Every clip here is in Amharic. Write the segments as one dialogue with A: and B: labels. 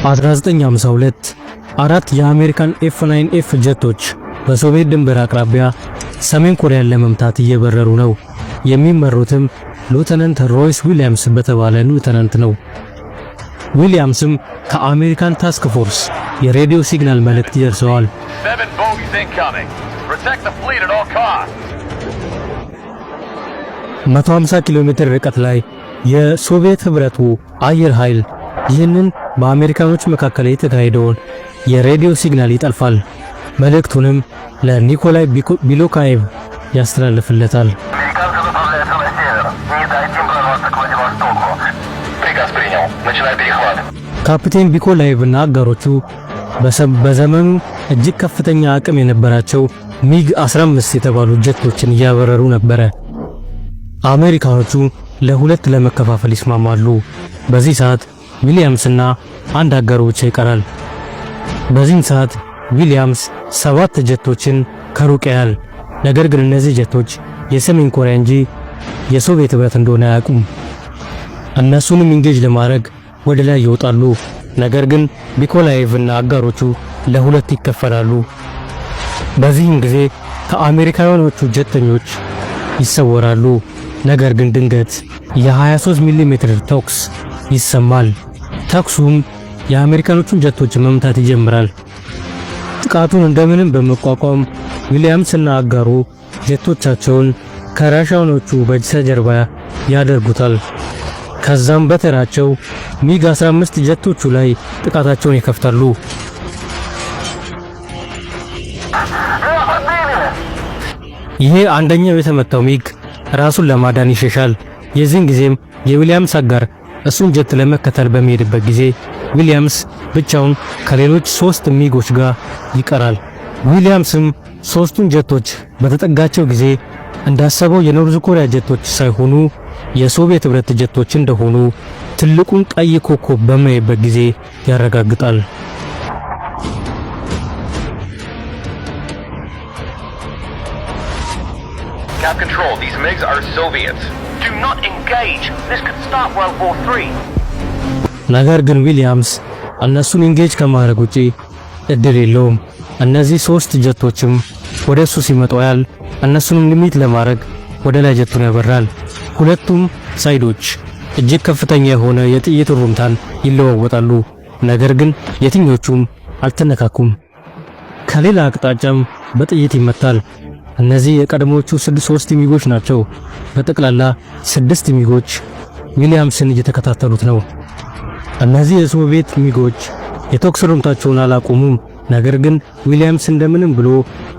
A: 1952 አራት የአሜሪካን F9F ጀቶች በሶቪየት ድንበር አቅራቢያ ሰሜን ኮሪያን ለመምታት እየበረሩ ነው። የሚመሩትም ሉተናንት ሮይስ ዊሊያምስ በተባለ ሉተናንት ነው። ዊሊያምስም ከአሜሪካን ታስክ ፎርስ የሬዲዮ ሲግናል መልእክት ይደርሰዋል። 150 ኪሎ ሜትር ርቀት ላይ የሶቪየት ህብረቱ አየር ኃይል ይህንን በአሜሪካኖች መካከል የተካሄደውን የሬዲዮ ሲግናል ይጠልፋል። መልእክቱንም ለኒኮላይ ቢሎካየቭ ያስተላልፍለታል። ካፒቴን ቢኮላየቭ እና አጋሮቹ በዘመኑ እጅግ ከፍተኛ አቅም የነበራቸው ሚግ 15 የተባሉ ጀቶችን እያበረሩ ነበረ። አሜሪካኖቹ ለሁለት ለመከፋፈል ይስማማሉ። በዚህ ሰዓት ዊሊያምስና አንድ አጋሩ ብቻ ይቀራል። በዚህ ሰዓት ዊሊያምስ 7 ጀቶችን ከሩቅ ያያል። ነገር ግን እነዚህ ጀቶች የሰሜን ኮሪያ እንጂ የሶቪየት ህብረት እንደሆነ አያውቁም። እነሱንም ኢንጌጅ ለማድረግ ወደ ላይ ይወጣሉ። ነገር ግን ቢኮላየቭ እና አጋሮቹ ለሁለት ይከፈላሉ። በዚህም ጊዜ ከአሜሪካኖቹ ጀተኞች ይሰወራሉ። ነገር ግን ድንገት የ23 ሚሜ ተኩስ ይሰማል። ተኩሱም የአሜሪካኖቹን ጀቶች መምታት ይጀምራል። ጥቃቱን እንደምንም በመቋቋም ዊሊያምስ እና አጋሩ ጀቶቻቸውን ከራሻኖቹ በስተጀርባ ያደርጉታል። ከዛም በተራቸው ሚግ 15 ጀቶቹ ላይ ጥቃታቸውን ይከፍታሉ። ይሄ አንደኛው የተመታው ሚግ ራሱን ለማዳን ይሸሻል። የዚህን ጊዜም የዊሊያምስ አጋር እሱን ጀት ለመከተል በሚሄድበት ጊዜ ዊሊያምስ ብቻውን ከሌሎች 3 ሚጎች ጋር ይቀራል። ዊሊያምስም 3ቱን ጀቶች በተጠጋቸው ጊዜ እንዳሰበው የኖርዝ ኮሪያ ጀቶች ሳይሆኑ የሶቪየት ህብረት ጀቶች እንደሆኑ ትልቁን ቀይ ኮከብ በማየበት ጊዜ ያረጋግጣል።
B: Cap control, these MiGs are Soviets. Do not engage. This could start World War III.
A: ነገር ግን ዊሊያምስ እነሱን ኢንጌጅ ከማድረግ ውጪ እድል የለውም። እነዚህ 3 ጀቶችም ወደሱ ሲመጡ ያል እነሱንም ሊሚት ለማድረግ ወደ ላይ ጀቱን ያበራል። ሁለቱም ሳይዶች እጅግ ከፍተኛ የሆነ የጥይት ሩምታን ይለዋወጣሉ። ነገር ግን የትኞቹም አልተነካኩም። ከሌላ አቅጣጫም በጥይት ይመታል። እነዚህ የቀድሞቹ 3 ሚጎች ናቸው። በጠቅላላ 6 ሚጎች ዊሊያምስን እየተከታተሉት ነው። እነዚህ የሶቪየት ሚጎች የተኩስ ሩምታቸውን አላቆሙም። ነገር ግን ዊሊያምስ እንደምንም ብሎ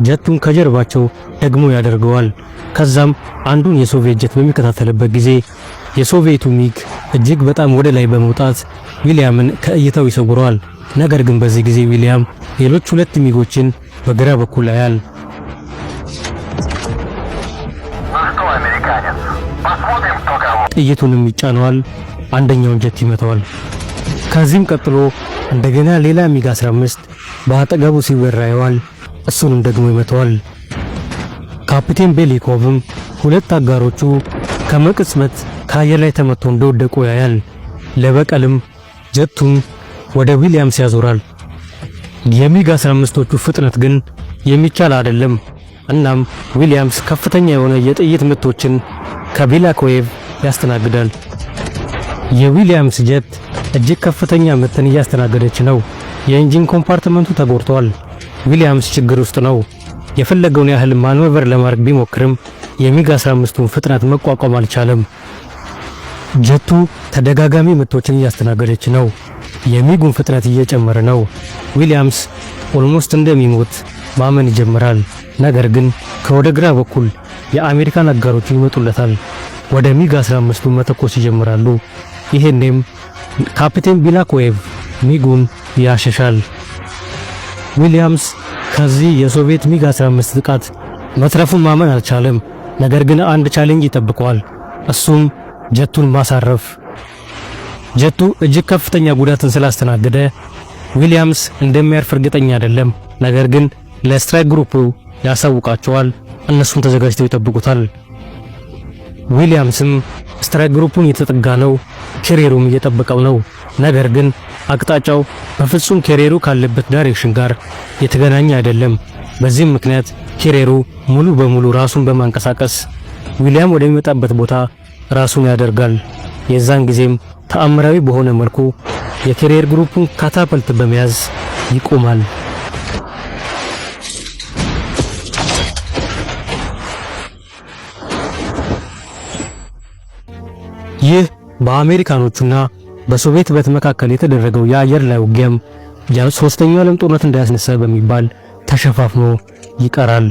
A: ጀቱን ከጀርባቸው ደግሞ ያደርገዋል። ከዛም አንዱን የሶቪየት ጀት በሚከታተልበት ጊዜ የሶቪየቱ ሚግ እጅግ በጣም ወደ ላይ በመውጣት ዊሊያምን ከእይታው ይሰውረዋል። ነገር ግን በዚህ ጊዜ ዊሊያም ሌሎች 2 ሚጎችን በግራ በኩል ያያል። ጥይቱንም ይጫነዋል። አንደኛውን ጀት ይመታዋል። ከዚህም ቀጥሎ እንደገና ሌላ ሚግ 15 በአጠገቡ ሲወራ ያየዋል። እሱንም ደግሞ ይመታዋል። ካፒቴን ቤሊኮቭም 2 አጋሮቹ ከመቅጽበት ከአየር ላይ ተመቶ እንደወደቁ ያያል። ለበቀልም ጀቱን ወደ ዊሊያምስ ያዞራል። የሚግ 15ቶቹ ፍጥነት ግን የሚቻል አይደለም። እናም ዊሊያምስ ከፍተኛ የሆነ የጥይት ምቶችን ከቢላኮየቭ ያስተናግዳል። የዊሊያምስ ጀት እጅግ ከፍተኛ ምትን እያስተናገደች ነው። የኢንጂን ኮምፓርትመንቱ ተጎድቷል። ዊሊያምስ ችግር ውስጥ ነው። የፈለገውን ያህል ማኖቨር ለማድረግ ቢሞክርም የሚግ 15ቱን ፍጥነት መቋቋም አልቻለም። ጀቱ ተደጋጋሚ ምቶችን እያስተናገደች ነው። የሚጉን ፍጥነት እየጨመረ ነው። ዊሊያምስ ኦልሞስት እንደሚሞት ማመን ይጀምራል። ነገር ግን ከወደ ግራ በኩል የአሜሪካን አጋሮቹ ይመጡለታል። ወደ ሚግ 15ቱ መተኮስ ይጀምራሉ። ይሄኔም ካፒቴን ቢላኮየቭ ሚጉን ያሸሻል። ዊሊያምስ ከዚህ የሶቪየት ሚግ 15 ጥቃት መትረፉን ማመን አልቻለም። ነገር ግን አንድ ቻሌንጅ ይጠብቀዋል። እሱም ጀቱን ማሳረፍ። ጀቱ እጅግ ከፍተኛ ጉዳትን ስላስተናገደ ዊሊያምስ እንደሚያርፍ እርግጠኛ አይደለም። ነገር ግን ለስትራይክ ግሩፑ ያሳውቃቸዋል። እነሱም ተዘጋጅተው ይጠብቁታል። ዊሊያምስም ስትራይክ ግሩፑን እየተጠጋ ነው። ኪሪሩም እየጠበቀው ነው። ነገር ግን አቅጣጫው በፍጹም ኬሬሩ ካለበት ዳይሬክሽን ጋር የተገናኘ አይደለም። በዚህም ምክንያት ኬሬሩ ሙሉ በሙሉ ራሱን በማንቀሳቀስ ዊሊያም ወደሚመጣበት ቦታ ራሱን ያደርጋል። የዛን ጊዜም ተአምራዊ በሆነ መልኩ የኬሬር ግሩፑን ካታፐልት በመያዝ ይቆማል። ይህ በአሜሪካኖቹና በሶቪየት ህብረት መካከል የተደረገው የአየር ላይ ውጊያም ሶስተኛው ዓለም ጦርነት እንዳያስነሳ በሚባል ተሸፋፍኖ ይቀራል።